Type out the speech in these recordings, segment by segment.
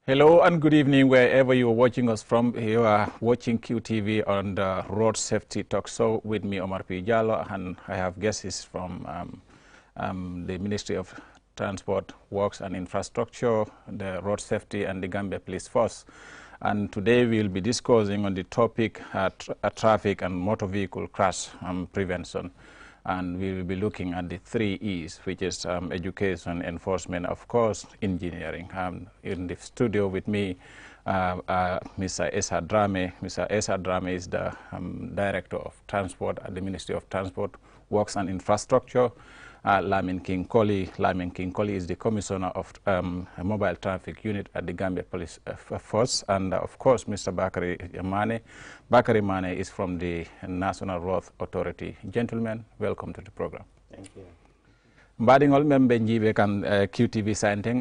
Hello and good evening wherever you are watching us from. You are watching QTV on the Road Safety Talk Show with me, Omar P. Jallo, and I have guests from the Ministry of Transport, Works and Infrastructure, the Road Safety and the Gambia Police Force. And today we will be discussing on the topic traffic and motor vehicle crash prevention. And we will be looking at the 3 E's, which is education, enforcement, of course, engineering. In the studio with me, Mr. Esa Drame. Mr. Esa Drame is the Director of Transport at the Ministry of Transport, Works and Infrastructure. Lamin King Koli. Lamin King Koli is the Commissioner of Mobile Traffic Unit at the Gambia Police Force. And of course, Mr. Bakari Mane. Bakari Mane is from the National Road Authority. Gentlemen, welcome to the program. Thank you. Mbaɗigol men ɓe jiiɓe kan QTV santeng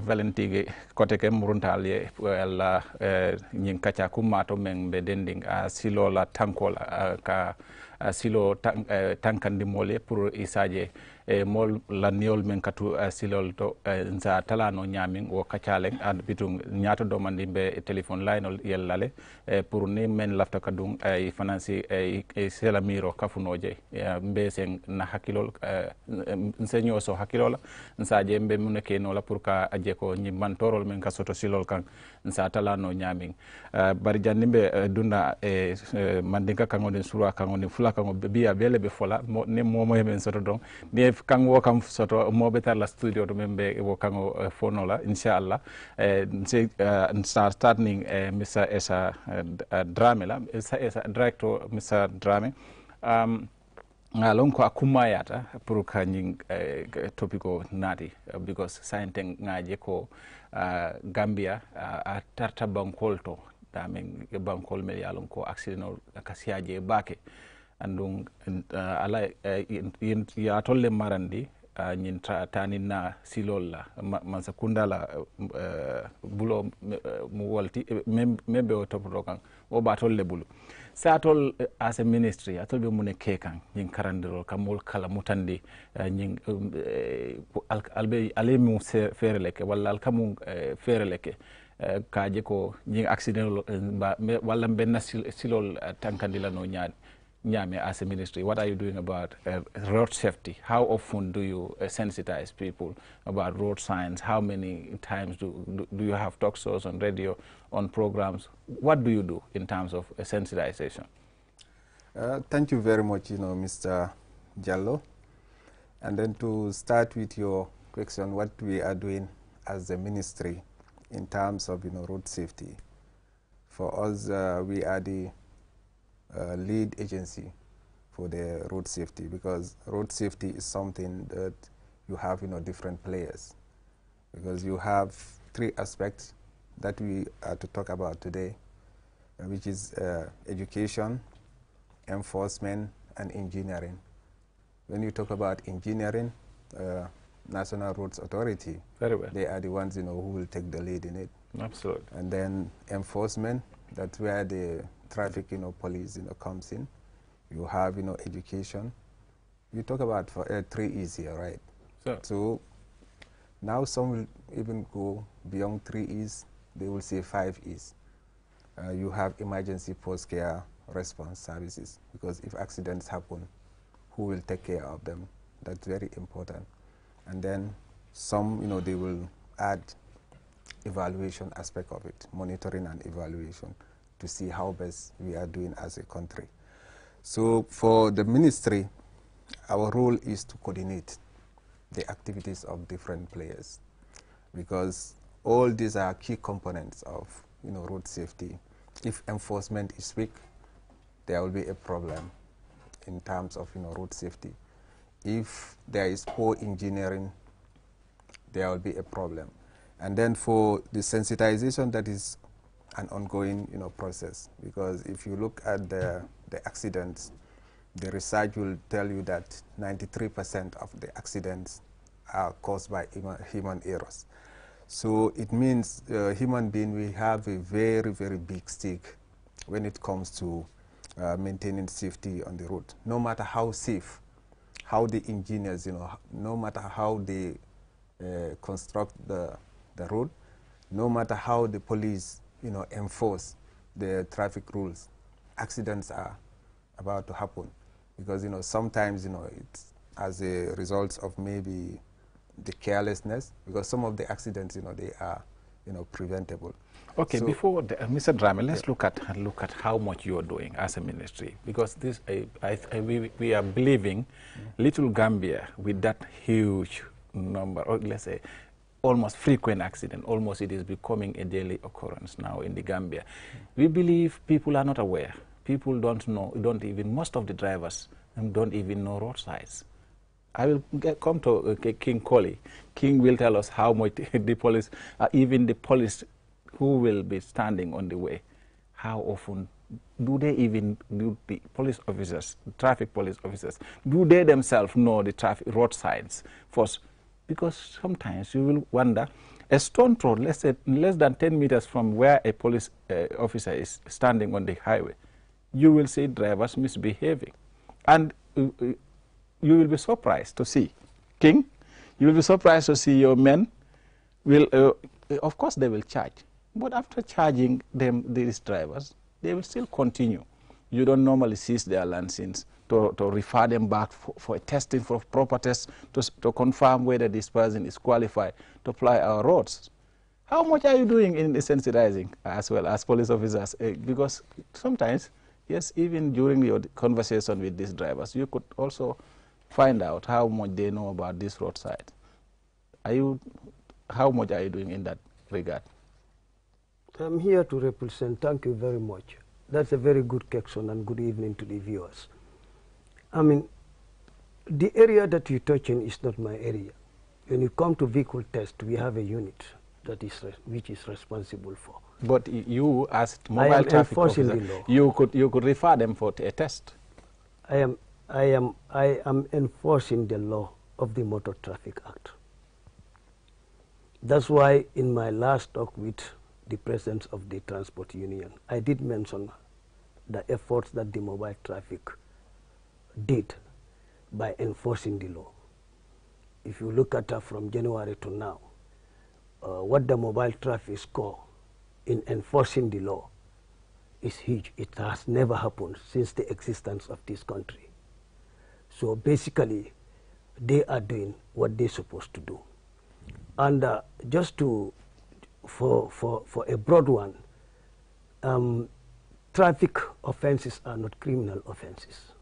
valentige côté ke muruntal ye walla ñing kaca kummato men ɓe dending silola tankola ka silo tankandimol ye pour isaje mol lanniyol men katu silol to sa talano ñamin wo kacalen bitum ñaato domandi ɓe téléphone laynol yellale pour ni men lafta ka ɗum ay financi selamiro kafunoje mbe sen na hakkilol nseño so hakkilola nsaje mbe mune kenola pour ka aje ko ñimmantorol men ka soto silol kan nsa talano ñamin bari janni ɓe dunda mandinka kangoden sura kangoden fula kango biya bele ɓe fola ni momo hemen soto don ni kan wo kam soto moɓe tarla studio to men ɓe wo kango fonola inchallah starting Mr. Esa Drame la Esa Director Mr. Drame ngalon ko akumayata pour kañing topic o naati because sainten ngaje ko Gambia a tarta bankol to damen bankol mel yalon ko accident ka siaje bake andum ala ya tolle marandi ñin tanin na silol la mansa kundala bulo mu wolti membe o topoto kan o ba tolle bulu sa tol as a ministry atol be mune kekan ñin karandiro kamol kala mutandi ñin albe alemu fereleke walla alkamu fereleke kaje ko ñin accident walla benna silol tankandila no ñaame as a ministry. What are you doing about road safety? How often do you sensitize people about road signs? How many times do you have talk shows on radio, on programs? What do you do in terms of sensitization? Thank you very much, Mr. Jallo. And then to start with your question, what we are doing as a ministry in terms of road safety. For us, we are the lead agency for the road safety, because road safety is something that you have different players, because you have 3 aspects that we are to talk about today, which is education, enforcement and engineering. When you talk about engineering, National Roads Authority, very well, they are the ones who will take the lead in it. Absolutely. And then enforcement, that's where the traffic police comes in. You have education. You talk about 3 E's here, right? Sure. So now some will even go beyond 3 E's. They will say 5 E's. You have emergency post-care response services, because if accidents happen, who will take care of them? That's very important. And then some they will add evaluation aspect of it, monitoring and evaluation, to see how best we are doing as a country. So for the ministry, our role is to coordinate the activities of different players, because all these are key components of road safety. If enforcement is weak, there will be a problem in terms of road safety. If there is poor engineering, there will be a problem. And then for the sensitization, that is an ongoing process, because if you look at the accidents, the research will tell you that 93% of the accidents are caused by human errors. So it means human being, we have a very, very big stake when it comes to maintaining safety on the road. No matter how safe, how the engineers, no matter how they construct the road, no matter how the police, enforce the traffic rules, accidents are about to happen. Because, sometimes, it's as a result of maybe the carelessness, because some of the accidents, they are, preventable. Okay, so before Mr. Drame, let's look at how much you are doing as a ministry, because this we are believing Little Gambia, with that huge number, or let's say almost frequent accident, almost it is becoming a daily occurrence now in the Gambia. We believe people are not aware. People don't know, most of the drivers don't even know road signs. I will come to King Colley. King will tell us how much the police, even the police who will be standing on the way, how often do the police officers, traffic police officers, do they themselves know the traffic road signs first? Because sometimes you will wonder, a stone throw, let's say less than 10 meters from where a police officer is standing on the highway, you will see drivers misbehaving. And you will be surprised to see, King, you will be surprised to see your men will, of course they will charge, but after charging them, these drivers, they will still continue. You don't normally seize their licenses to refer them back for a testing, for proper tests, to confirm whether this person is qualified to ply our roads. How much are you doing in sensitizing as well as police officers? Because sometimes, yes, even during your conversation with these drivers, you could also find out how much they know about this roadside. How much are you doing in that regard? I'm here to represent. Thank you very much. That's a very good question, and good evening to the viewers. I mean, the area that you touch in is not my area. When you come to vehicle test, we have a unit that is which is responsible for. But you, as mobile traffic officer, you could refer them for a test. I am enforcing the law of the Motor Traffic Act. That's why in my last talk with the president of the Transport Union, I did mention the efforts that the mobile traffic did by enforcing the law. If you look at from January to now, what the mobile traffic score in enforcing the law is huge. It has never happened since the existence of this country. So basically, they are doing what they're supposed to do. And just for a broad one, traffic offenses are not criminal offenses.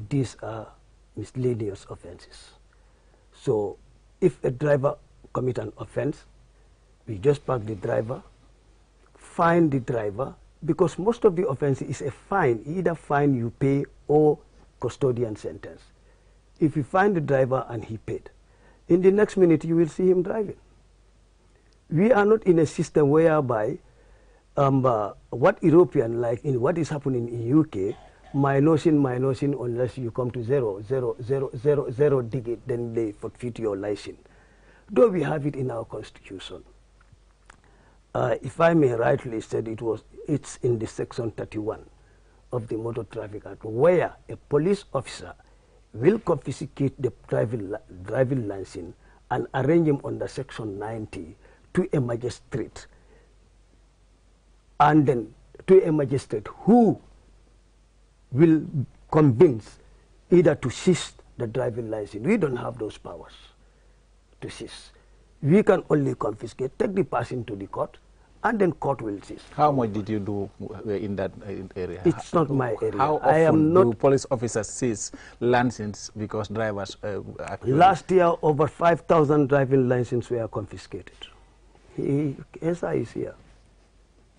These are miscellaneous offenses. So if a driver commits an offense, we just park the driver, fine the driver, because most of the offense is a fine, either fine you pay or custodian sentence. If you find the driver and he paid, in the next minute you will see him driving. We are not in a system whereby what European, like in what is happening in UK, minusing unless you come to zero digit, then they forfeit your license. Though we have it in our constitution. If I may rightly say, it's in the section 31 of the Motor Traffic Act, where a police officer will confiscate the driving license and arrange him under section 90 to a magistrate, and then to a magistrate who will convince either to seize the driving license. We don't have those powers to seize. We can only confiscate, take the person to the court, and then court will seize. How much did you do in that area? It's not my area. How often do police officers seize licenses because drivers actually... Last year, over 5,000 driving licenses were confiscated. SI is here.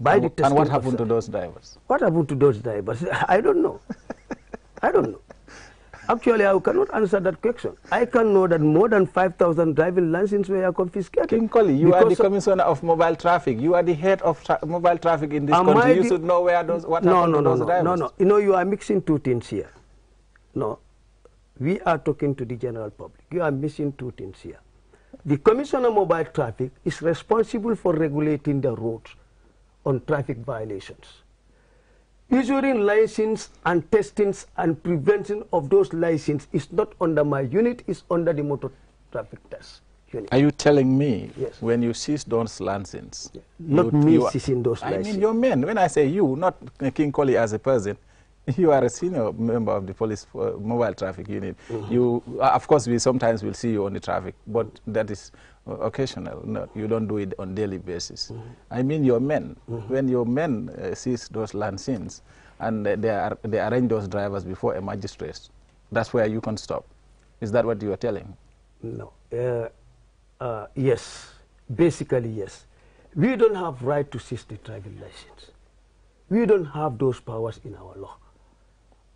And what happened to those drivers? What happened to those drivers? I don't know. I don't know. Actually, I cannot answer that question. I can know that more than 5,000 driving licenses were confiscated. King Colley, you are the commissioner of mobile traffic. You are the head of mobile traffic in this country. You should know what happened to those drivers. No. You know, you are mixing two things here. No. We are talking to the general public. You are missing two things here. The commissioner of mobile traffic is responsible for regulating the roads on traffic violations. Issuing license and testings and prevention of those licenses is not under my unit, it's under the motor traffic test unit. Are you telling me Yes. when you seize those licenses? Not me seizing those licenses. I mean your men. When I say you, not King Collie as a person, you are a senior member of the police mobile traffic unit. You, of course, we sometimes will see you on the traffic, but that is occasional. No, you don't do it on daily basis. I mean your men. When your men seize those licenses and they arrange those drivers before a magistrate, that's where you can stop. Is that what you are telling? No. Yes. Basically, yes. We don't have right to seize the driving license. We don't have those powers in our law.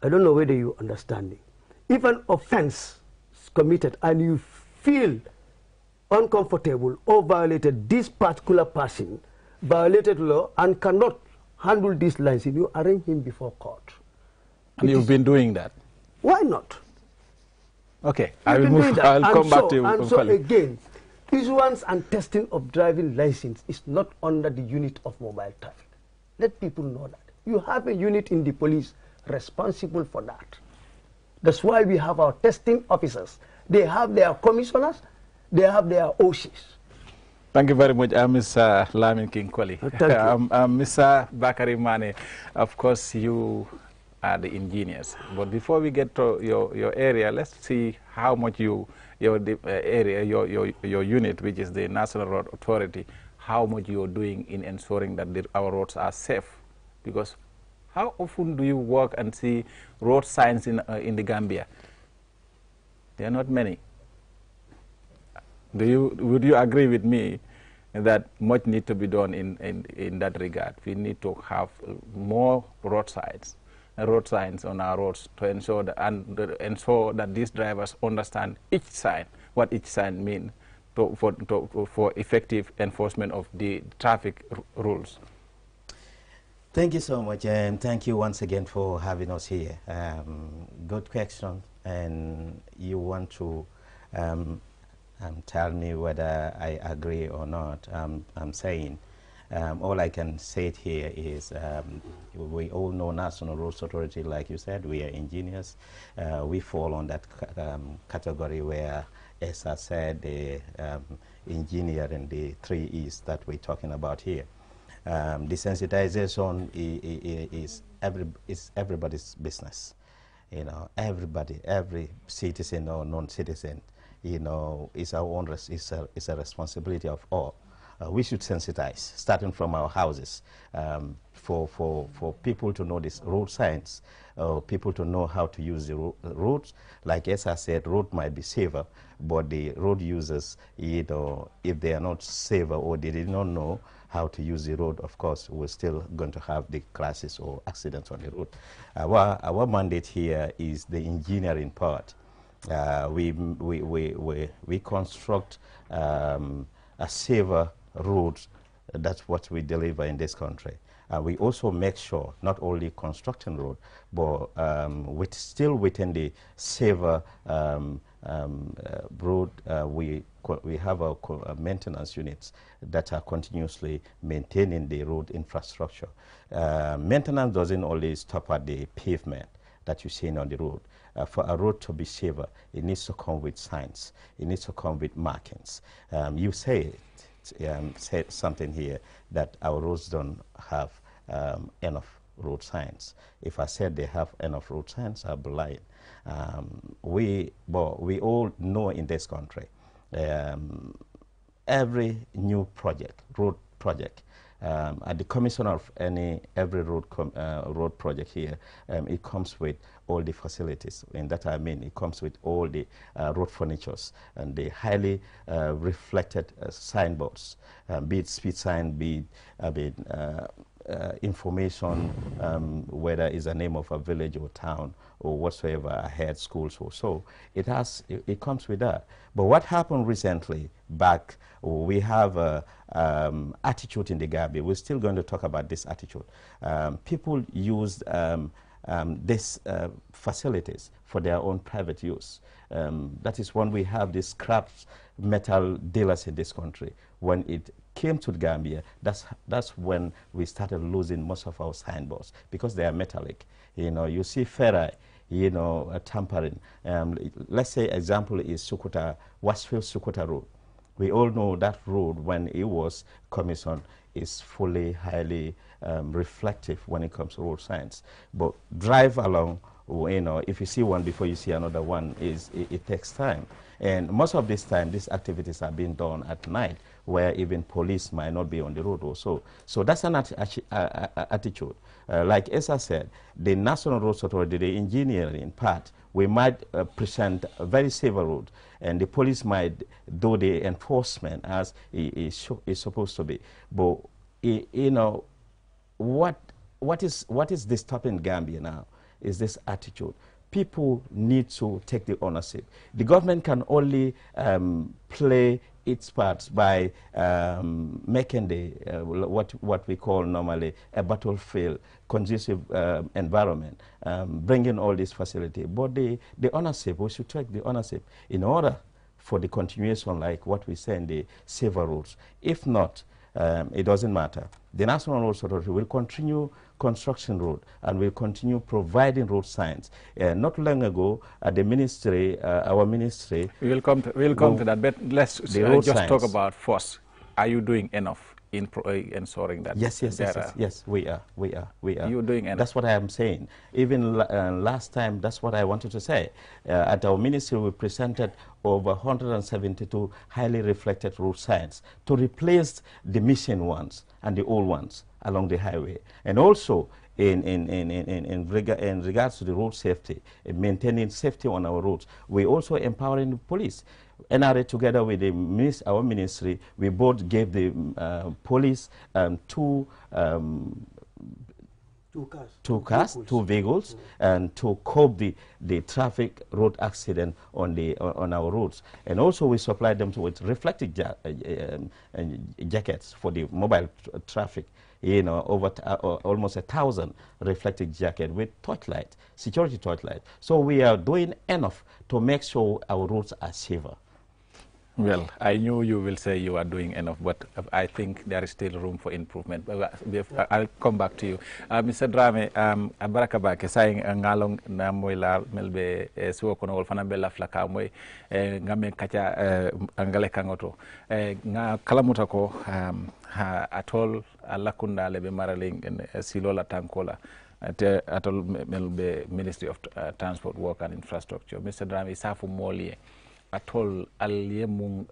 I don't know whether you understand me. If an offense is committed and you feel uncomfortable or violated this particular person, violated law and cannot handle this license, you arraign him before court. And you've been doing that? Why not? Okay, I'll come back to you. And so again, issuance and testing of driving license is not under the unit of mobile traffic. Let people know that. You have a unit in the police responsible for that. That's why we have our testing officers. They have their commissioners, they have their OCs. Thank you very much, Mr. Lamin King Kwali. Thank you. Mr. Bakari Mane, of course, you are the engineers. But before we get to your area, let's see how much your unit, which is the National Road Authority, how much you're doing in ensuring that our roads are safe. Because how often do you work and see road signs in the Gambia? There are not many. Would you agree with me that much needs to be done in that regard? We need to have more road signs on our roads to ensure that these drivers understand each sign, what each sign means for effective enforcement of the traffic rules. Thank you so much, and thank you once again for having us here. Good question, and you want to tell me whether I agree or not. I'm saying all I can say here is we all know National Roads Authority, like you said, we are engineers. We fall on that category where, as I said, the engineer and the 3 E's that we're talking about here. Desensitization is everybody's business. You know, everybody, every citizen or non-citizen, you know, is our own. It's a responsibility of all. We should sensitize, starting from our houses, for people to know this road signs, people to know how to use the roads. Like as I said, road might be safer, but the road users, you know, if they are not safer or they did not know how to use the road, of course, we're still going to have the crashes or accidents on the road. Our mandate here is the engineering part. We construct a safer roads. That's what we deliver in this country. We also make sure not only constructing road, but still within the safer road, we have our maintenance units that are continuously maintaining the road infrastructure. Maintenance doesn't only stop at the pavement that you're seeing on the road. For a road to be safer, it needs to come with signs. It needs to come with markings. You said something here that our roads don't have enough road signs. If I said they have enough road signs, I'll be lying. We all know in this country, every new project, road project, at the commission of every road project here, it comes with all the facilities. And that I mean, it comes with all the road furnitures and the highly reflected signboards, be it speed sign, be it information, whether it's the name of a village or town or whatsoever, ahead schools or so. It comes with that. But what happened recently back, we have attitude in the Gambia. We're still going to talk about this attitude. People used these facilities for their own private use. That is when we have these scrap metal dealers in this country. When it came to the Gambia, that's when we started losing most of our signboards because they are metallic. You know, you see ferrite, you know, tampering. Let's say example is Sukuta, Westfield Sukuta Road. We all know that road, when it was commissioned, is fully, highly reflective when it comes to road signs. But drive along, you know, if you see one before you see another one, it takes time. And most of this time, these activities are being done at night, where even police might not be on the road also. So that's an attitude. Like Esa said, the National Roads Authority, the engineering part, we might present a very safe road, and the police might do the enforcement as it is supposed to be. But you know, what is disturbing Gambia now is this attitude. People need to take the ownership. The government can only play its part by making the what we call normally a battlefield conducive environment, bringing all this facility. But the ownership, we should take the ownership in order for the continuation, like what we say in the safer roads. If not, it doesn't matter. The National Roads Authority will continue construction road and will continue providing road signs. Not long ago, the ministry, our ministry... We'll come to that, but let's just talk about first. Are you doing enough in ensuring that? Yes, we are. You're doing enough. That's what I am saying. Even last time, that's what I wanted to say. At our ministry, we presented over 172 highly reflected road signs to replace the missing ones and the old ones along the highway. And also, in regards to the road safety, maintaining safety on our roads, we also empowering the police. NRA, together with our ministry, we both gave the police two vehicles, and to cope the traffic road accident on our roads. And also we supplied them with reflective jackets for the mobile traffic. You know, over almost 1,000 reflective jackets with torchlight, security torchlight. So we are doing enough to make sure our roads are safer. Well, I knew you will say you are doing enough, but I think there is still room for improvement. I'll come back to you. Mr. Drame, Baraka Bake, saying ngalong na moy la melbe suwo kono wol fana bella flaka moy ngame kacha angale kangoto nga kalamuta ko atol alakunda lebe maraling silola tankola atol melbe Ministry of Transport, Work and Infrastructure. Mr. Drame, isafu moliye atol alyemun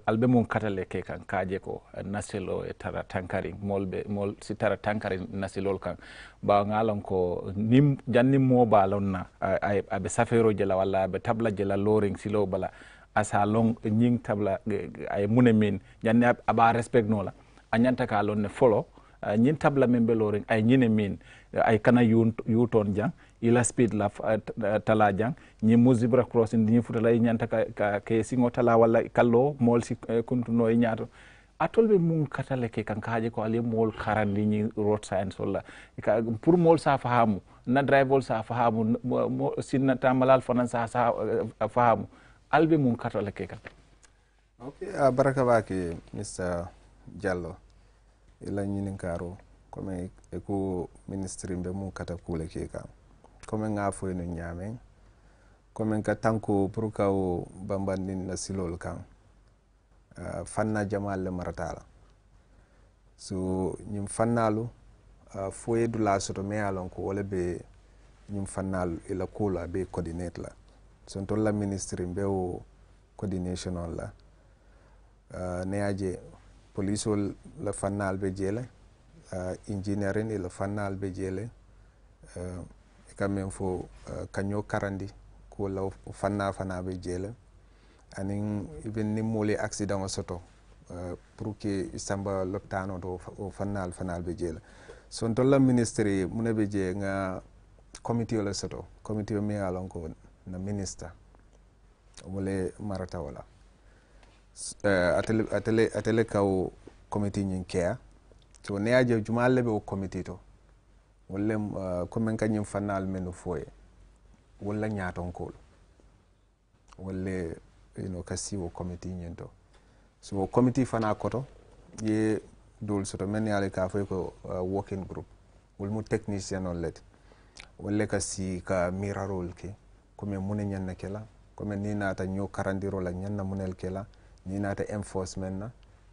albemun katale ke kan kaje ko nasilo e tara tankari mol si tara tankari nasilol kan ba ngalon ko nim janni mo balon na abe safero jela wala abe tabla jela loring silo bala asa long nying tabla ay munemin janni aba respect no la anyanta ka lon ne follow nyin tabla membe loring ay nyine min ay kana yuton jang ila speed la tala jang ñi mo zebra crossing ñi futala ñanta ka singo tala wala kallo mol si kuntu no ñaato atol be mun katale ke kan kaaje ko ale mol karandi ñi road science wala pour mol sa fahamu na driver sa fahamu sinna tamalal fanan sa fahamu albe mun katale ke kan. Okay, baraka baki Mr. Jallo ila ñinin karo comme eko ministre be mun kata kule ke kan comme nga fo no ñamen comme ka tanko pour ka o bambandin na silol kan fanna jamal le maratala so ñim fannalu fo edu la soto me alon ko wala be ñim fannalu ila kula be coordinate la so to la ministre be o coordination on la ne aje police la fannal be jele engineering ila fannal be jele quand même fo kanyo karandi ko law fanna be jele anin even ni mole accident o soto pour que isamba loptano do fannal be jele so dolla ministry muna be je nga committee la soto committee mi alon ko na minister wala marata wala atele kaw committee nyin care so ne aje jumaale be o committee to wala comme kanyum fanal menu foye wala nyaaton ko wala kasi wo committee nyento so committee fana koto ye dol soto men yale ka fay ko working group wal mu technicien on let wala kasi ka mirarol ke comme mun nyanna kala comme ni nata ño karandiro la ñanna munel kela ni nata enforcement na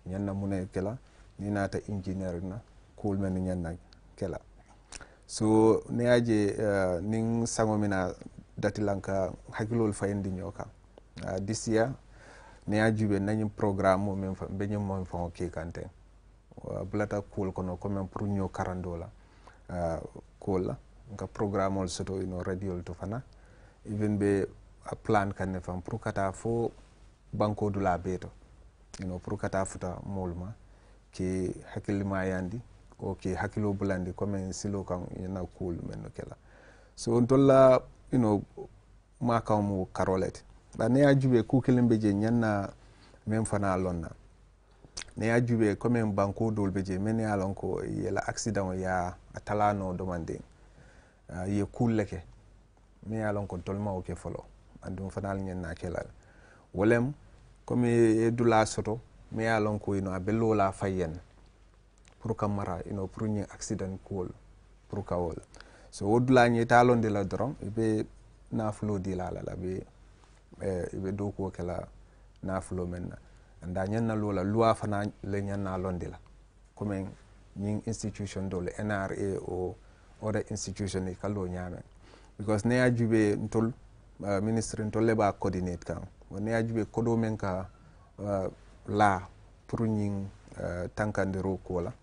ñanna munel kela ni nata engineer na cool men ñanna kela so ne aje ning sangomina datilanka hakilol fayndi ñoka this year ne ajube nañu programme mo men fa beñu mo fa ke kante blata cool kono comme pour ño karandola cool la nga programme ol soto radio to fana even be a plan kanne fam pour kata fo banko dula beto pour kata futa molma ke hakilima yandi o ke hakilo bulandi comme silo kan yana cool men kela so ntolla ma kamu karolet ba ne ajube ku kilimbe je nyanna men fana lonna ne ajube comme banko dol beje men ya lon ko yela accident ya atalano demande ye kulleke me ya lon ko tolma o ke folo andum fanal nyanna kelal wolem comme e dula soto me ya lon ko abello la fayen pour kamara pour ni accident cool pour kawol so wodula ni talonde la dron be na flow di la be be do ko kala na flow men anda nyanna lola loi fana le nyanna londe la comme ni institution dole NRA o other institution e kallo nyame because ne ajube ntol ministry ntol le ba coordinate kan ne ajube kodo men ka la pour ni tankandiro ko la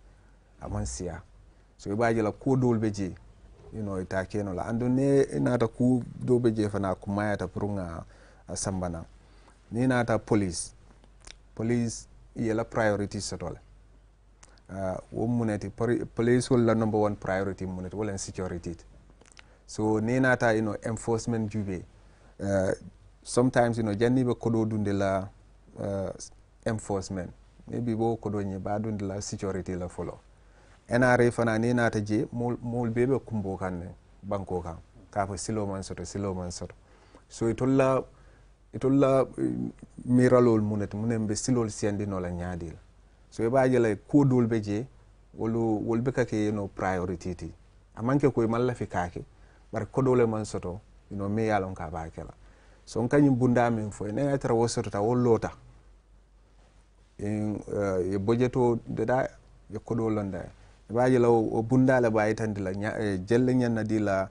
amansia so ibaje la ko dol beje ita keno la ando ne inata ku do beje fana ku mayata pour nga sambana ni nata police yela priority sotole wo muneti police wala number one priority muneti wala security so ni nata enforcement jube sometimes janni be kodo dunde la enforcement maybe bo kodo nye ba dunde la security la follow NRA fana ni nata je mol bebe kumbo kanne banko kan ka fa silo man soto so itolla miralol munen be silol sendi no la nyaadil so e baaje la ko dol be je wol be kake priority ti amanke ko malla fi kake bar ko dole man soto me yalon ka ba kala so kanyum bunda min fo ne atra wo soto ta wollota e budgeto de da e ko dolonda baaje la o bunda la bayi tan dila jelle nyanna dila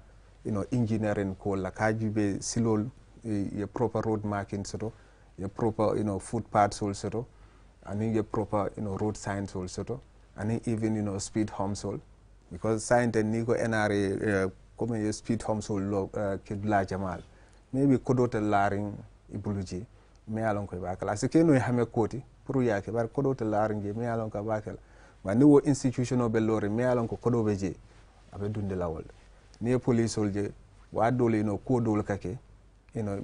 engineering ko la kajube silol ye proper road marking soto ye proper footpaths also and ye proper road signs also and even speed humps all because sign ten niko NRA comme ye speed humps all kidla jamal maybe kodota laring ibuluji me alon ko bakala se keno hame koti pour yake bar kodota laring je me alon ko bakala ma ni wo institutional be lore me alon ko kodobe je abe dunde lawol ni police solje wa dole ko dole kake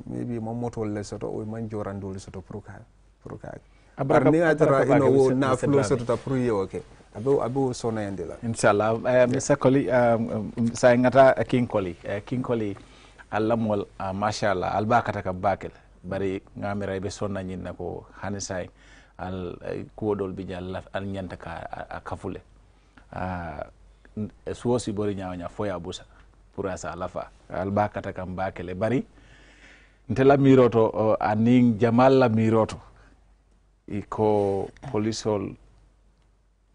maybe moto le soto o man jorandol soto pour ka abar ni atara wo na flow soto ta pour yo okay abo sona yandela inshallah Mr. Koli sa ngata King Koli allamol mashallah albakata ka bakel bari ngamira be sonna nyinna ko hanisay al kuodol bi jall al nyanta ka kafule suosi bori nyaawnya foya busa pour asa lafa albakata kam bakele bari ntela miroto aning jamal la miroto iko polisol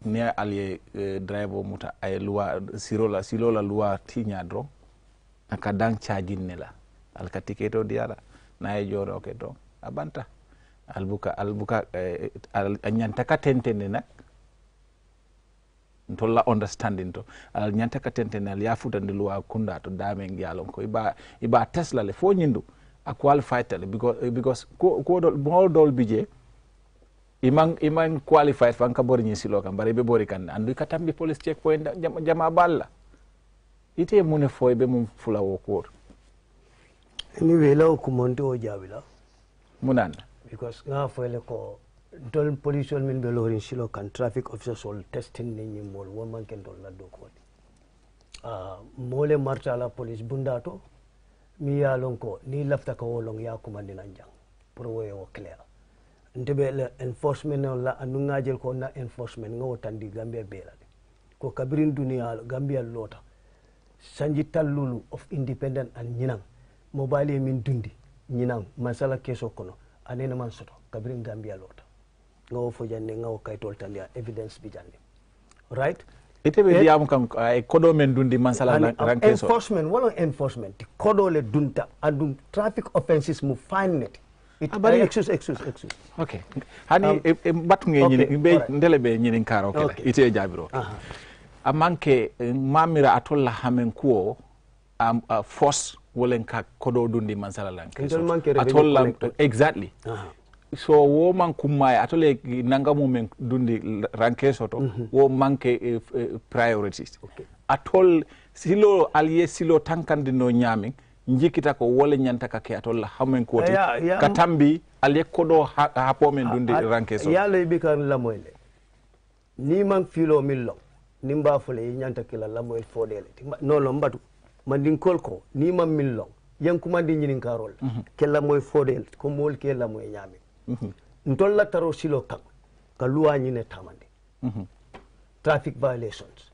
ne alye driver muta ay loi silola loi tinya dro aka dang charging nela alka tiketo diala na e joro ke do abanta albuka anyanta ka tentene nak ntolla understanding to al nyanta ka tentene al yafuta ndi loi kunda to dame ngialon ko iba tesla le fo nyindu a qualified tele because ko dol bije imang qualified fan ka bori nyisilo kam bare be bori kan andu katambi police checkpoint jama balla ite mune foy be mum fula wo ko ni wela ko monte o jabila munan because nga foyle ko dol police min be lorin silo kan traffic officers all testing ni mol won man ken dol la do ko mole marta la police bundato mi ya lon ko ni lafta ko wolong ya kumandi nan jang pour wo clear ndebe le enforcement la anu ngajel ko na enforcement ngo tandi Gambia bela ko kabirin dunia Gambia lota sanji tallulu of independent and nyinang mobile min dundi ñinang masala keso kono anena man soto kabrin Gambia lota ngawo fo janne ngawo kaytol tandia evidence bi janne right ite be diamu kan kodo men dundi masala rankeso enforcement wala enforcement kodo le dunta adum traffic offenses mu fine net excuse okay hani batu nge nyini be ndele be nyini karo okay ite jabiro amanke mamira atolla hamen kuo force wolen ka kodo dundi masala rankeso atolla exactly so wo man kumay atole nangamu men dundi rankeso to wo manke priorities atol silo aliye silo tankandi no nyami njikita ko wole nyanta ka ke atol hamen ko katambi aliye kodo hapo men dundi rankeso yalla bi kan la moyle ni man filo millo nimba fole nyanta kila la moyle fodele no lo mbatu mandin kolko ni man millo yankuma di nyinin karol kella moy fodele ko mol ke la moy nyami ntolla taro silo kam ka luwa ñine tamande traffic violations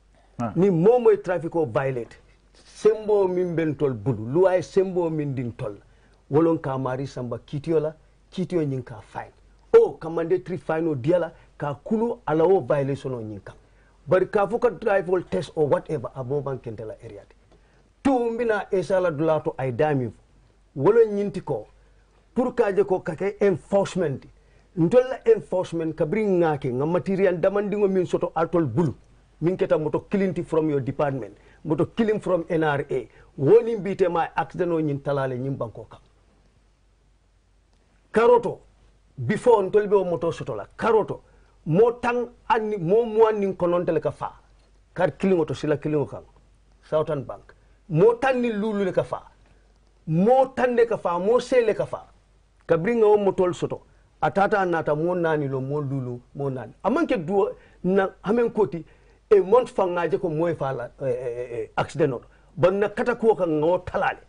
ni momoy traffic o violate sembo min bentol bulu luwa e sembo min din tol wolon ka mari samba kitiola kitio ñin ka fine o kamande tri fine o diala ka kulu ala o violation o ñin kam bari ka fuka drive all test or whatever aboban kentela area tumbina esala dulato ay dami wolon ñinti ko pour kaje ko kake enforcement ndolla enforcement kabri ngake nga material damandingo min soto altol bulu min keta moto kilinti from your department moto killing from NRA woni mbite ma accident o nyin talale nyin banko kam karoto before ntolbe o moto soto la karoto mo tang anni mo anni konontele ka fa kar killing to sila killing kam Southern Bank mo tanni lulu le ka fa mo tande ka fa mo sele ka fa kabringa o motol soto atata nata mo nani lo mo lulu mo nani amanke duo na hamen koti e mont fangaje ko moy fala accident o bonna kata ko kan ngo talale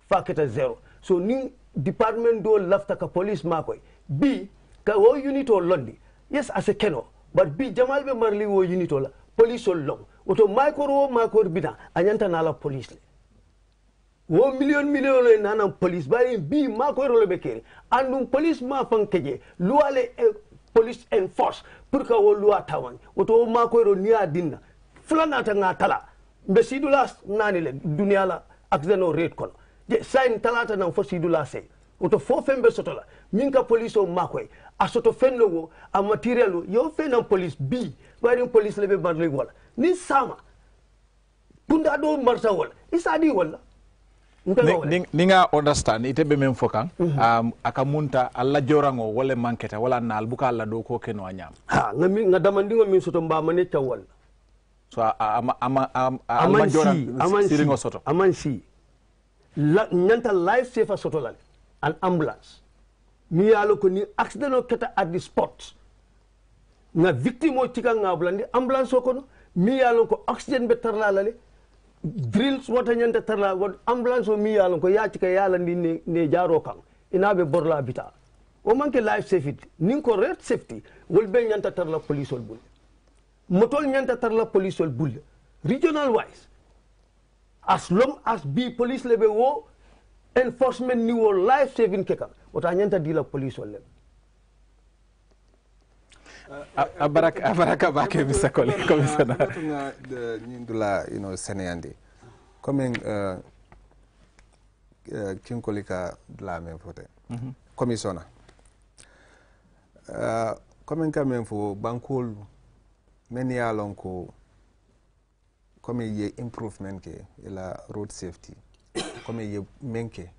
faketa zero so ni department do lafta ka police makoy bi ka wo unit o londi yes as a keno but bi jamal be marli wo unit o la police o long oto makor bida anyanta na la police le wo million le nana police bari bi ma ko rolo be kere andum police ma fankeje luale police enforce pour que wo loi tawan woto ma ko ro niya dinna fulana ta ngatala be sidula nani le dunia la accident rate kon je sign talata nan fo sidula se woto fo fembe sotola min ka police o ma ko a soto fenno wo a material yo fenan police bi bari police le be barli wala ni sama punda do marta wala isadi wala ni nga understand ite be men fokan aka munta alla jorango wala manketa wala nal buka alla do ko keno anyam nga damandingo min soto mba mane tawal so ama joran siringo soto amansi la nyanta life saver soto la an ambulance mi yalo ko ni accident o keta at the spot nga victime o tika nga blandi ambulance o kono mi yalo ko accident be tarla la le drills wata nyanta tarla wad ambulance o mi yalon ko yaati ka yala ndi ne jaro kan inabe borla bita o manke life safety nin ko red safety wol be nyanta tarla police ol bul motol nyanta tarla police ol bul regional wise as long as be police lebe wo enforcement ni wo life saving keka wata nyanta dila police ol lebe abaraka bake misakole commissioner the nyindula seneyande coming kinkolika la men fote commissioner coming kamen fo bankol men yalon ko comme ye improvement ke la road safety comme ye menke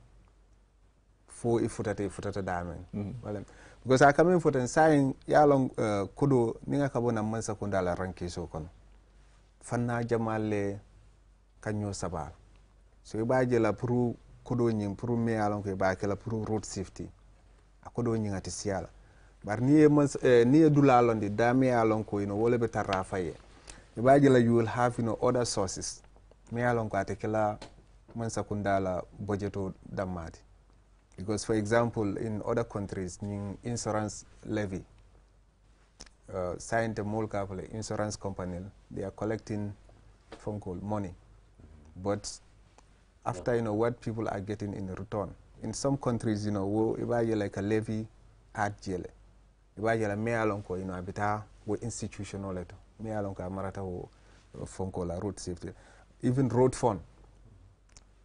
fo ifutata damen wala because I come in for the sign yalong kudo ninga kabona mansa kundala ranki so kono fanna jamale kanyo sabal so ibaje la pour kudo nyim pour me yalong ko ba ke la pour road safety akodo nyinga ti siala bar ni dula londi dame yalong ko wole be tarra faye ibaje la you will have other sources me yalong ko atekela mansa kundala budgeto damati. Because, for example, in other countries, insurance levy, signed a mole couple insurance company, they are collecting phone call money. But after, what people are getting in return, in some countries, you know, wo ibaje like a levy at jele. Ibaje la me alonko, you know, abita wo institutional leto. Me alonko amarata wo fonko la road safety. Even road fund.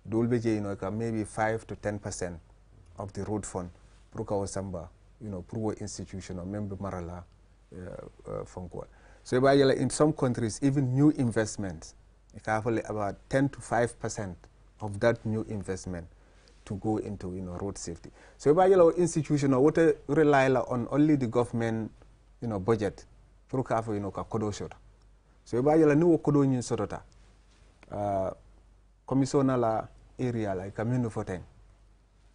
Dolbeje, you know, maybe 5 to 10% of the road fund. Pruka wo samba, you know, pro institutional member marala fonko. So ibaje la in some countries, even new investments, about 10 to 5% of that new investment to go into, you know, road safety. So if I institution or what rely on only the government, you know, budget for you know, kodo shot. So if I new kodo nyin sotota commissioner la area like community for ten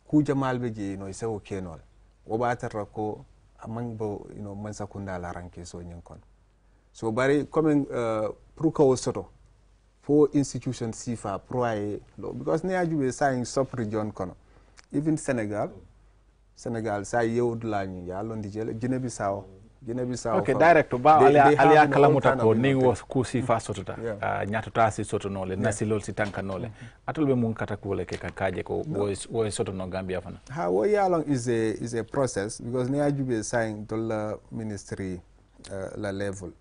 ku jamal beje, you know, isa okay nol obatara ko amang bo, you know, mansakunda la ranke so nyin kon. So bari coming pruka soto for institution sifa proye because near you saying sub region kono even Senegal sa yewd lañu ya londi jele Guinea Bissau okay director ba alia kalamuta ko ni wo ku sifa sotota nyatota si soto nole nasilol si tanka nole atolbe mun kata ko le ke kaje ko wo soto no Gambia fana ha wo ya long is a process because near you saying to la ministry la level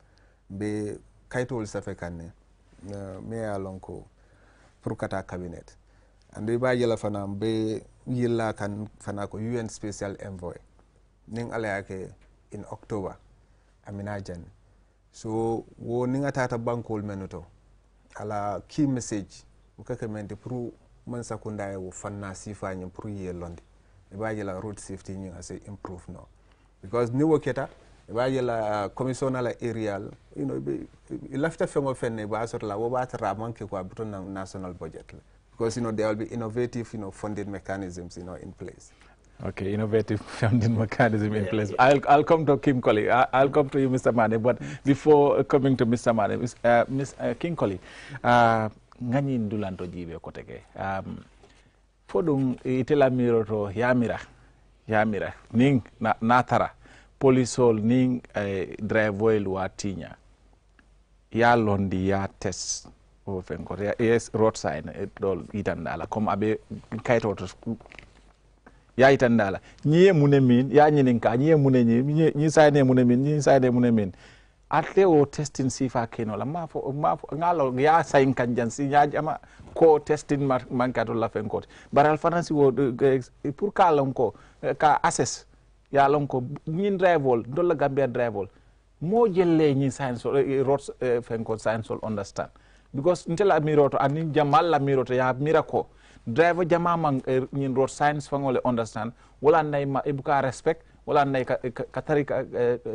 be kaitol sa fekane me alon ko pour kata cabinet ande ba yela fana be yilla kan fana ko UN special envoy ning ala yake in October Amina Jan so wo ninga tata bankol menuto ala key message ukake mente pour man sakunda wo fanna sifa nyim pour yelonde e ba yela road safety nyim ase improve no because ni woketa la commission la aerial, you know, il after fengo fenne ba sort la wo ba tra manke ko abuto na national budget because, you know, there will be innovative, you know, funding mechanisms, you know, in place. Okay, innovative funding mechanism in place. I'll come to Kim Colley. I'll come to you, Mr. Mane. But before coming to Mr. Mane, Miss King Colley, ngani ndulanto jibe koteke. Fodung itela miroto yamira ning natara polisol ning drive wa tinya ya londi ya test o fenko yes road sign dol itandala comme abe kayto ya itandala ñiye mune min ya ñinin ka ñiye mune ñi sayne mune min ñi sayne mune min atle o testing sifa keno la mafo ngalo ya sayin kanjan si ñaajama ko testing mankato la fenko baral fanasi wo pour kalon ko ka assess ya lon ko ñin drive dolla Gambia drive mo jelle ñi science road fenko science understand because ntela miroto ani jamal la miroto ya mirako driver jama man ñin road science fangole understand wala nay ma ibuka respect wala nay ka tarika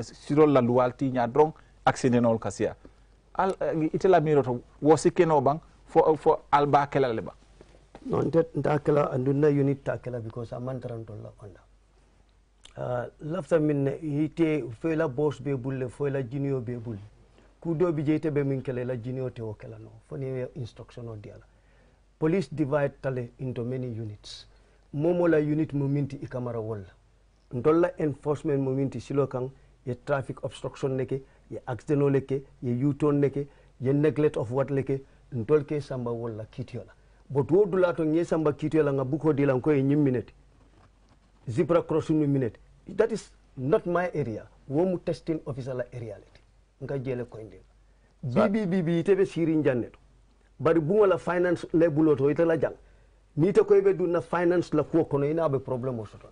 sirol la luwalti nya drong accidental kasia al itela miroto wo sikeno bang fo alba kala leba non nda kala anduna unit takela because amantaran tolla onda lafta min hite fela boss be bulle fela junior be bulle kudo bi jeyte be min kala la junior te o kala no foni instruction o diala police divide tale into many units momo la unit mominti ikamara wala ndolla enforcement mominti silo kan ye traffic obstruction neke ye accident leke ye u-turn neke ye neglect of what leke ndolke samba wala kitiola but wo dulato nye samba kitiola nga buko dilan ko e minute zebra crossing minute. That is not my area. Womu testing officer la reality. Nga jele ko inde. BBB itebe sirin janneto. Bari bunga la finance le buloto ite la jang. Nite ko ibe na finance la ko kono ina be problem osoto.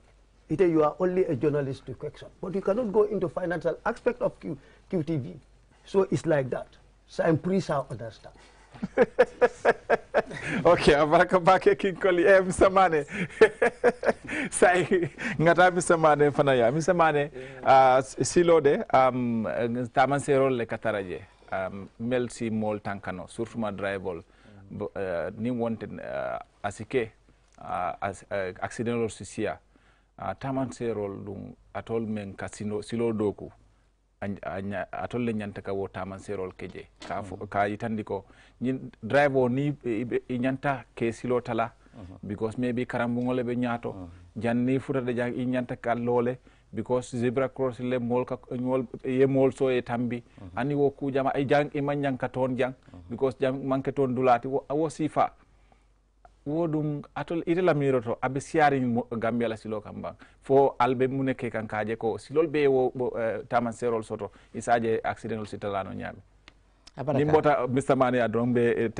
Ite you are only a journalist to question. But you cannot go into financial aspect of QTV. So it's like that. So I'm pretty sure understand. Okay, abaraka bake King Colley Mr. Mane sai ngata Mr. Mane fanaya Mr. Mane silode taman serol le kataraje melsi mol tankano surtout ma drive ni wonte asike accident sia taman serol dum atol men kasino silo doku atol le nyanta ka wo taman serol keje ka yitandi ko drive ni nyanta ke silo tala because maybe karambungole be nyato janni futade jang nyanta ka lole because zebra cross le mol ka nyol ye mol so e tambi ani wo ku jama ay jang e manyan ka ton jang because jang manke ton dulati wo sifa wodum atol itela miroto abe siari Gambia la silo kamba fo albe muneke kan kaje ko silol be wo taman serol soto isaje accidental sitalano nyaabe nimbota Mr. Mane adron be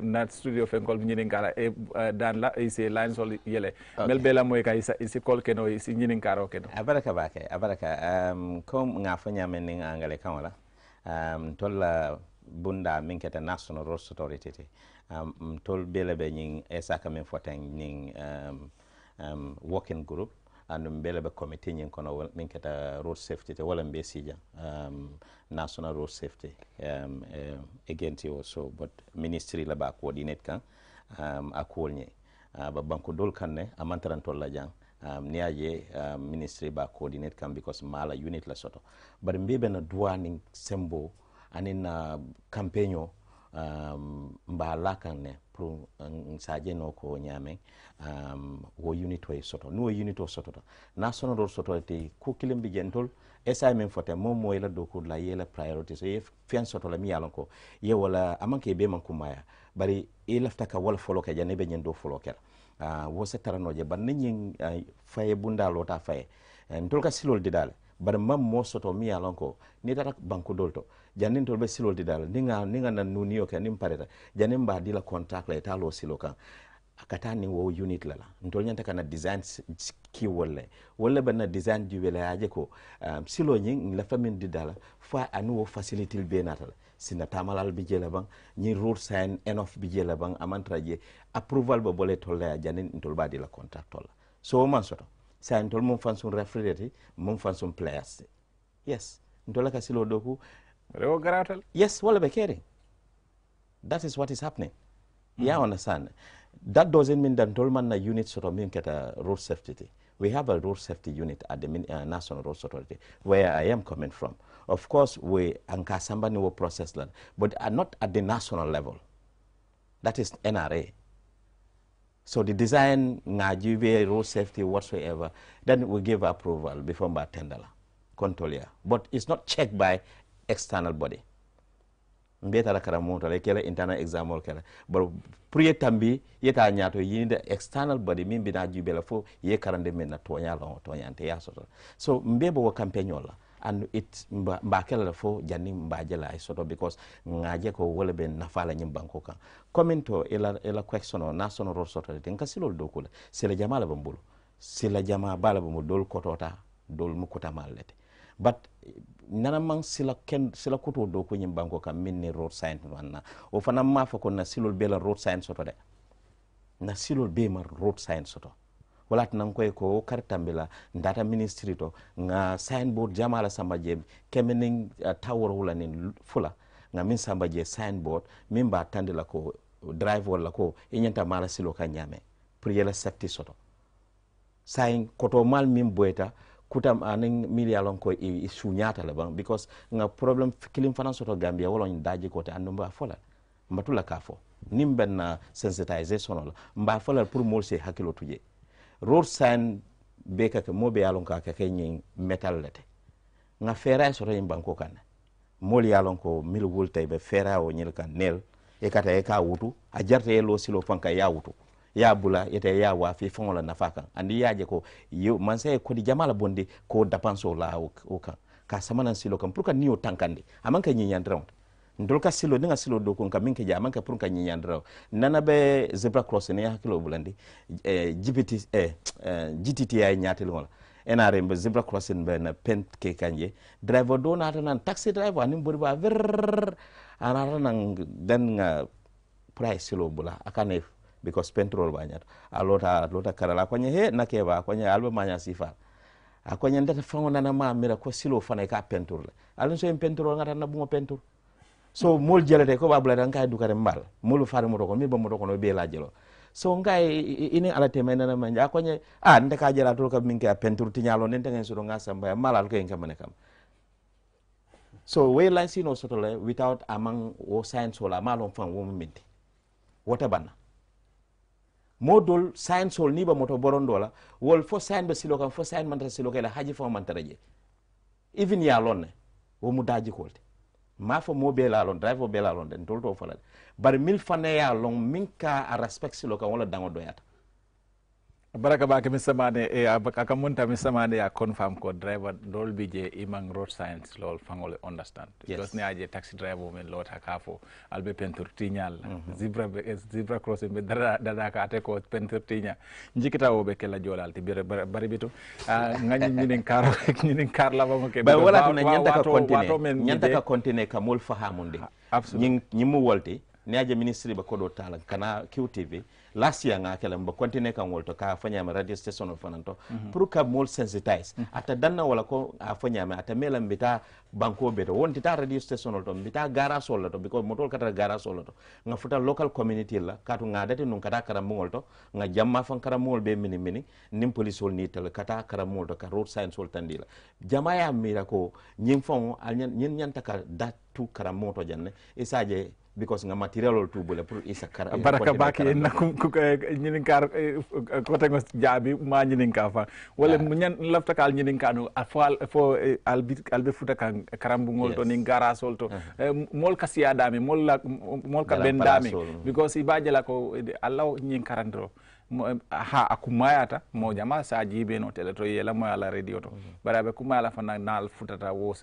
na studio fenkol nyinin kala e dan la ise line sol yele melbe la moy ka isi kol keno isi nyinin karo keno abaraka comme nga fanya men ni angale kamala tolla bunda min keta National Roads Authority tol bele be nyin esaka men foten ning working group and bele be committee nyin kono min keta road safety te wala mbe sija National Road Safety against also but ministry la ba coordinate kan akol nye ba banko dol kan ne amantaran tolla jang niaje ministry ba coordinate kan because mala unit la soto but mbebe na douane sembo anin campaigno mba lakan ne pour saje no ko nyame wo unit way soto no unit o soto National Road Authority ko kilim bi gentol SIM fote mom moy la doku la yela priority so if fian soto la mi yalon ko ye wala amanke be man kumaya bari e lafta ka wala folo ke jane be nyendo folo ker wo se taranoje ban ni faye bunda lota faye ndol ka silol didal bar mam mo soto mi yalon ko ni dara banku dolto janin tol be silol didal ninga nan nuniyo ke nim pareta janin ba dila contract la etalo silokan akata ni wo unit lala ntol nyanta kana design ki wala bana design du wala aje ko silo nyi la famin didala fa anu wo facility be natal sina tamalal bi jela bang ni road sign enough bi jela bang amantraje approval bo bole tolla janin ntol ba dila contract tolla so man soto sa ntol mum fansun refrigerator mum fansun players yes ntola ka silo doku rewo garatal yes wala be caring that is what is happening yeah understand that doesn't mean that ntol man na unit soto min keta road safety we have a road safety unit at the National Road Authority where I am coming from. Of course we anka samba ni wo process land but not at the national level. That is NRA. So the design ngajive road safety whatsoever, then we give approval before by tender controller. But it's not checked by external body. Mbeta la karamonto la kela internal exam ol kela but priye tambi yeta nyato yinde external body min bina jubela fo ye karande men na tonya la tonya ante ya so mbebo wo campaign la and it mba kela fo janni mba jela ay soto because ngaje ko wala ben nafala nyim banko kan commento ela question o National Road Authority nka silol dokula sila jamala bambulu sila jama bala bamu dol kotota dol mu kota malete but nana mang sila kuto do ko nyim banko kam minni road sign wanna o fana ma fa ko na silol bela road sign soto de na silol be ma road sign soto wala tan koy ko kartambila ndata ministry to nga signboard jamala sambaje kemening tower wala nin fula nga min sambaje signboard min ba tandila ko drive wala ko inyanta mala silo ka nyame pour yela safety soto sign koto mal min boyta kutam aning milialon ko i sunyata la bang because nga problem kilim fanan soto Gambia wala daji ko te andumba fola mbatula kafo nimben na sensitization la mba fola pour mol se hakilo tuje road sign beka ke mobe yalon ka ke nyi metal lete nga fera soto yimbanko kan mol yalon ko mil wultay be fera o nyil kan nel e kata e ka wutu a jarte yelo silo fanka ya wutu ya bula yete ya wa fi fongola nafaka andi yaje ko yo man say ko di jamala bondi ko dapanso la o ka samana silo kam pour ka niyo tankandi amanka nyi nyandra ndol ka silo ninga silo do ko kam minke ja amanka pour ka nyi nyandra nana be zebra cross ne hakilo bulandi GTT ay nyati ngola NRM be zebra crossing be na pen ke kanje driver do na tan taxi driver ni mbori ba ver anara nan den nga price silo bula akane because petrol banyak alota karala kwenye he nakeba kwenye alba manya sifa akwenye ndata fangona na mamira ko silo fana ka petrol alun so petrol ngata na bungo petrol so mol jelete ko babula dan kay dukare mbal molu faare mo ko mi ba mo ko no be la jelo so ngay ini ala temena na manja kwenye ndeka jela to ka minke petrol tinyalo nente ngen so ngasa mbaya malal ko en kamane kam so we line sino sotole without among o science wala malon fan wo minti wota banna modol science hol ni ba moto borondola wol fo sign be silo kan fo sign man silo kala haji fo man taraje even ya lonne wo mu daji kolte ma fo mo be la lon driver be la lon den tolto fala bar mil fane ya lon min ka a respect silo ka wala dango doyata baraka ba ke misamane e aka munta misamane ya confirm ko driver dol bije imang road science lol fangole understand because ne aje taxi driver men lota kafo albe pentur tinyal zebra crossing be dada ka te ko pentur tinya njikita wo be kala jolal ti bari bitu ngani nyinin kar la ba mo ke ba wala to nyanta ka continue ka mol fahamunde nyimu wolti ne aje ministry ba kodo tala kana QTV last year nga kala mba continue kan wolto ka fanya ma radio station fananto pour ka mol sensitize ata danna wala ko a fanya ma ata mela mbita banko beto wonti ta radio station to mbita gara solo to because motol kata gara solo to nga futa local community la katu nga dati nun kata kara mol to nga jamma fan kara mol be mini nim police wol nitel kata kara mol to ka road science wol tandila jama ya mira ko nyim fon nyen nyanta ka datu kara moto janne isaje because nga material ol tubule pour isa kara baraka baki en nakum ñinin kar ko tango jaabi ma ñinin ka fa wala ñan lafta kal ñinin kanu fo albe futa kan karambu ngol to ni gara sol to mol kasiya dami mol ka ben dami because ibaje la ko allah ñin karandro ha akumayata mo jama sa jibe no tele to yela mo ala radio to barabe kumala fa nal futata wo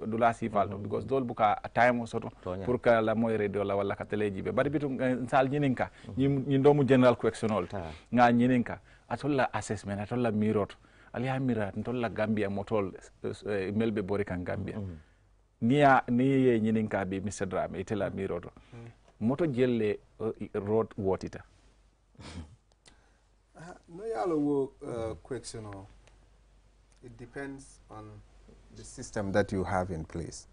dula sifal to because dol buka time soto pour que la moy radio la wala ka tele jibe bari bitu sal nyininka ñi ndomu general correctional nga nyininka atolla assessment atolla mirot ali amira ntolla gambia motol melbe bori kan gambia ni ye nyininka bi Mr. Drame itela miroto moto jelle road wotita no yalo wo question it depends on the system that you have in place.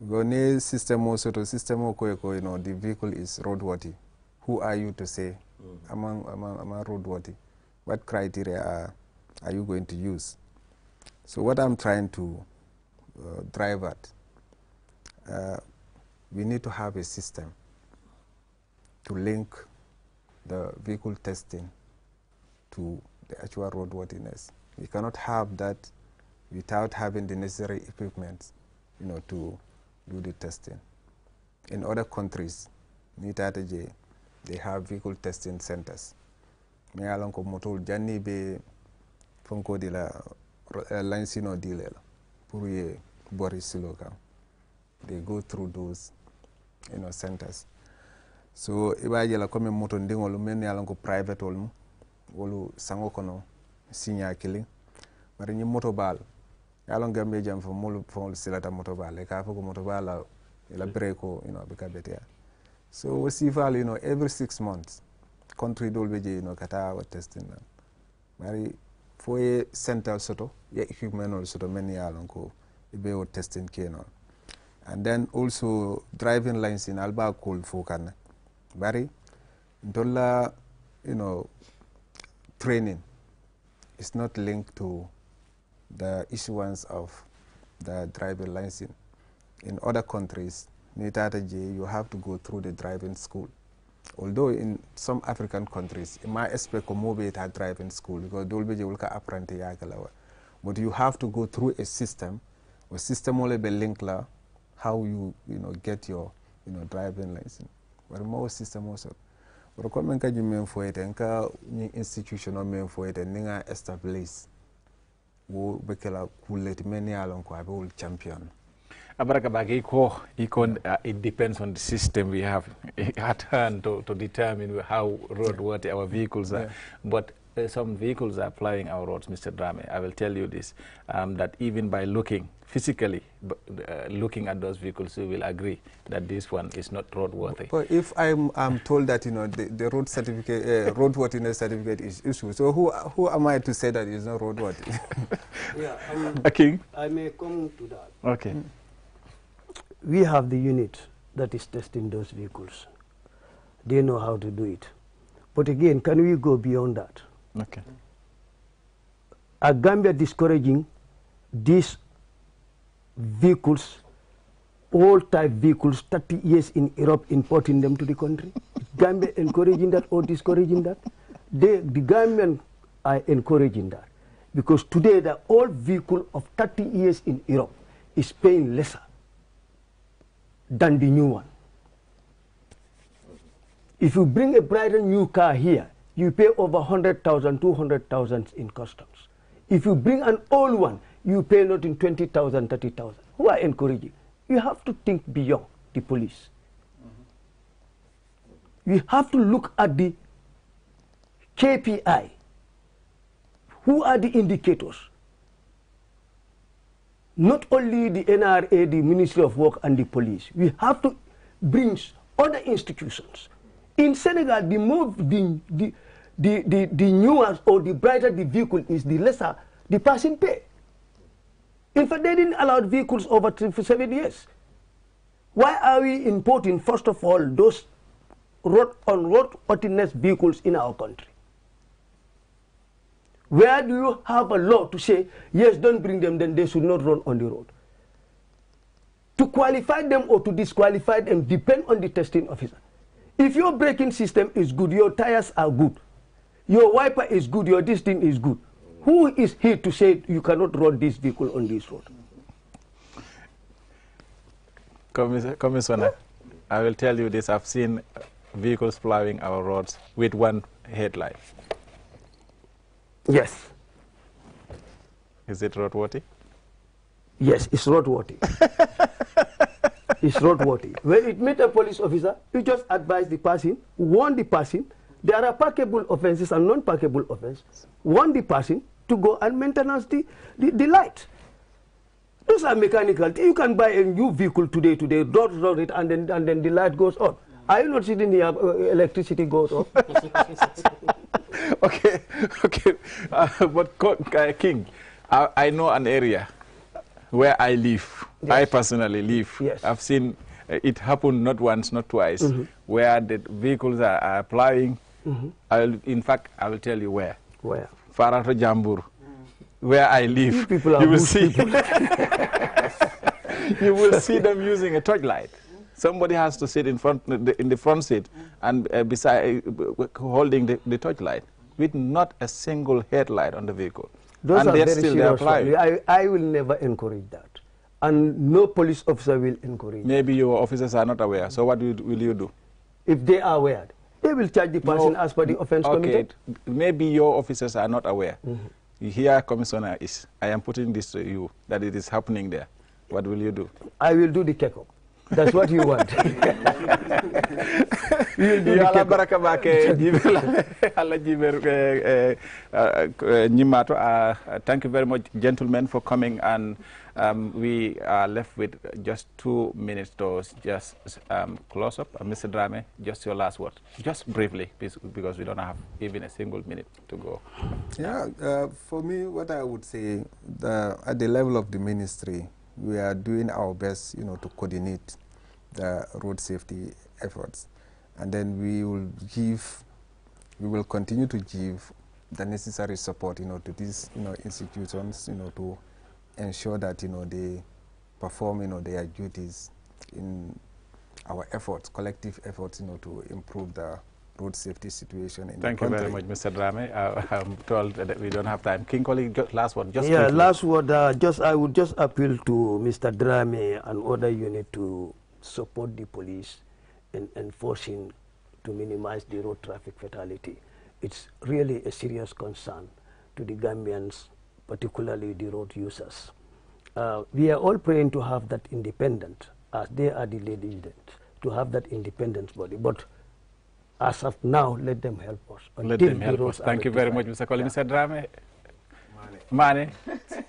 Go ne system also to system ko you know the vehicle is roadworthy. Who are you to say among roadworthy? What criteria are you going to use? So what I'm trying to drive at, we need to have a system to link the vehicle testing to the actual roadworthiness. We cannot have that without having the necessary equipment, you know, to do the testing. In other countries, they have vehicle testing centers. Me alon ko moto janni be fonko di la lansino di la pour ye boris loka. They go through those, you know, centers. So ibaje la comme moto ndingol men yalon ko private olmu wolu sango kono sinya killing bari ni moto bal yalon gambe jam fo molu fo silata moto bal e ka fo ko moto bal la breko you know be ka betia so we see value, you know, every 6 months country dolbe je you know kata wa testing na bari fo e center soto ye equipment ol soto men yalon ko be o testing keno and then also driving lines in alba cool fo kan bari dolla you know training is not linked to the issuance of the driving license. In other countries you have to go through the driving school, although in some African countries my expect mobile driving school because dolbe je ulka apprenti yakalawa, but you have to go through a system will be linked la how you know get your you know driving license. But more system also. But comme nka jimen foyete nka ni institution o men foyete ninga establish wo bekela kulet men yalon ko abe champion. Abaraka bagi it depends on the system we have at hand to determine how roadworthy our vehicles are. But some vehicles are flying our roads, Mr. Drame. I will tell you this, that even by looking physically, looking at those vehicles, you will agree that this one is not roadworthy. But if I'm told that, you know, the road certificate, roadworthiness certificate is issued, so who am I to say that it's not roadworthy? Yeah, King? I may come to that. Okay. We have the unit that is testing those vehicles. They know how to do it. But again, can we go beyond that? Okay. Are Gambia discouraging these vehicles, all type vehicles, 30 years in Europe, importing them to the country? Gambia encouraging that or discouraging that? The Gambian are encouraging that. Because today the old vehicle of 30 years in Europe is paying lesser than the new one. If you bring a brand new car here, you pay over 100,000, 200,000 in customs. If you bring an old one, you pay not in 20,000, 30,000. Who are encouraging? You have to think beyond the police. You have to look at the KPI. Who are the indicators? Not only the NRA, the Ministry of Work and the police. We have to bring other institutions. In Senegal, the more the newer or the brighter the vehicle is, the lesser the person pay. In fact, they didn't allow vehicles over 7 years. Why are we importing, first of all, those roadworthiness vehicles in our country? Where do you have a law to say, yes, don't bring them, then they should not run on the road? To qualify them or to disqualify them depend on the testing officer. If your braking system is good, your tires are good, your wiper is good, your this thing is good, who is he to say you cannot run this vehicle on this road? Commissioner, I will tell you this. I've seen vehicles plowing our roads with one headlight. Yes. Is it roadworthy? Yes, it's roadworthy. It's roadworthy. When it meets a police officer, you just advise the person, warn the person. There are parkable offenses and non-parkable offenses. Warn the person to go and maintain the light. Those are mechanical. You can buy a new vehicle today, don't run it, and then the light goes on. Are you not sitting here, electricity goes off? Okay. But King, I know an area where I live. Yes. I personally live. Yes. I've seen it happen not once, not twice, where the vehicles are plowing. In fact, I will tell you where. Where? Farato Jambur, where I live. You people are you will see. You will see them using a torchlight. Somebody has to sit in the front seat and beside holding the torchlight with not a single headlight on the vehicle. Those and are they're very still there serious. applying. I will never encourage that, and no police officer will encourage. Maybe your officers are not aware. So what will you do? If they are aware, they will charge the person as per the offense committed. Maybe your officers are not aware. Here, Commissioner, I am putting this to you, that it is happening there. What will you do? I will do the check-up. That's what you want. Thank you very much, gentlemen, for coming, and we are left with just 2 minutes to just close up. Mr. Drame, just your last word, just briefly, because we don't have even a single minute to go. Yeah, for me, what I would say, at the level of the ministry, we are doing our best, to coordinate the road safety efforts, and then we will continue to give the necessary support, to these, institutions, to ensure that, they perform, their duties in our efforts, collective efforts, to improve the road safety situation in the country. Thank you very much, Mr. Drame. I'm told that we don't have time. King Colleague, last word. Just yeah, briefly. last word. I would just appeal to Mr. Drame and other unit to support the police in enforcing to minimize the road traffic fatality. It's really a serious concern to the Gambians, particularly the road users. We are all praying to have that independent, as they are the leaders, to have that independent body. But as of now, let them help us. Let them help us. Thank you very much, Mr. Colleague. Mr. Drame. Mane.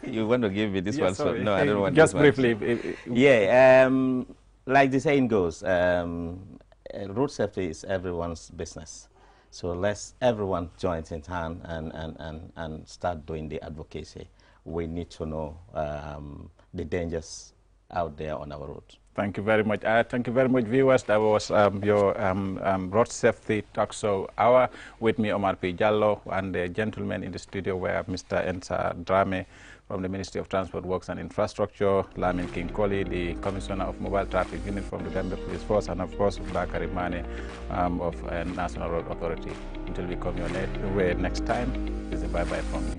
You want to give me this one? Sorry. So, no, I don't want just this briefly. One. Yeah, like the saying goes, road safety is everyone's business. So let's everyone join in hand and start doing the advocacy. We need to know the dangers out there on our road. Thank you very much. Thank you very much, viewers. That was your road safety talk show hour with me, Omar P. Jallo, and the gentlemen in the studio were Mr. Ensa Drame from the Ministry of Transport, Works and Infrastructure, Lamin King Koli, the Commissioner of Mobile Traffic Unit from the Gambia Police Force, and of course, Bakari Mane of National Road Authority. Until we come your way next time, this is a bye-bye from me.